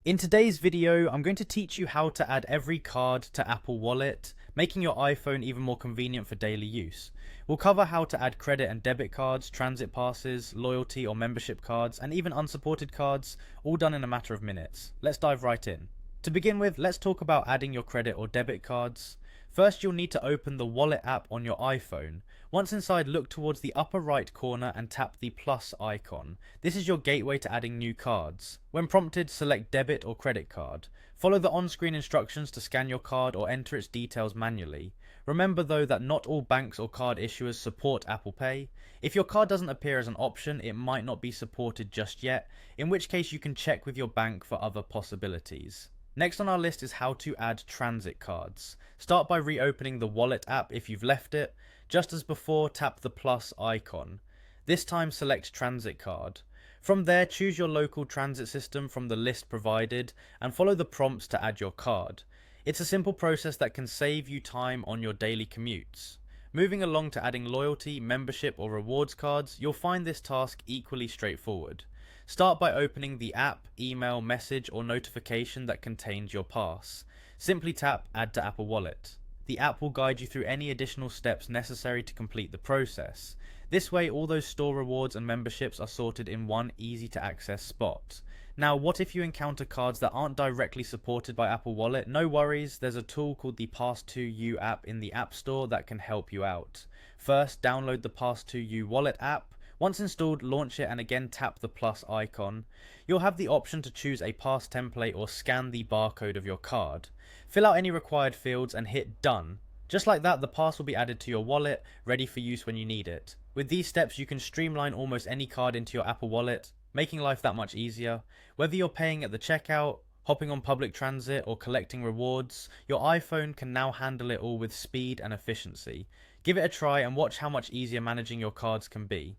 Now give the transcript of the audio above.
In today's video, I'm going to teach you how to add every card to Apple Wallet, making your iPhone even more convenient for daily use. We'll cover how to add credit and debit cards, transit passes, loyalty or membership cards, and even unsupported cards, all done in a matter of minutes. Let's dive right in. To begin with, let's talk about adding your credit or debit cards. First, you'll need to open the Wallet app on your iPhone. Once inside, look towards the upper right corner and tap the plus icon. This is your gateway to adding new cards. When prompted, select debit or credit card. Follow the on-screen instructions to scan your card or enter its details manually. Remember though that not all banks or card issuers support Apple Pay. If your card doesn't appear as an option, it might not be supported just yet, in which case you can check with your bank for other possibilities. Next on our list is how to add transit cards. Start by reopening the Wallet app if you've left it. Just as before, tap the plus icon. This time select transit card. From there, choose your local transit system from the list provided and follow the prompts to add your card. It's a simple process that can save you time on your daily commutes. Moving along to adding loyalty, membership or rewards cards, you'll find this task equally straightforward. Start by opening the app, email, message or notification that contains your pass. Simply tap Add to Apple Wallet. The app will guide you through any additional steps necessary to complete the process. This way, all those store rewards and memberships are sorted in one easy to access spot. Now, what if you encounter cards that aren't directly supported by Apple Wallet? No worries, there's a tool called the Pass2U app in the App Store that can help you out. First, download the Pass2U Wallet app. Once installed, launch it and again tap the plus icon. You'll have the option to choose a pass template or scan the barcode of your card. Fill out any required fields and hit done. Just like that, the pass will be added to your wallet, ready for use when you need it. With these steps, you can streamline almost any card into your Apple Wallet, making life that much easier. Whether you're paying at the checkout, hopping on public transit or collecting rewards, your iPhone can now handle it all with speed and efficiency. Give it a try and watch how much easier managing your cards can be.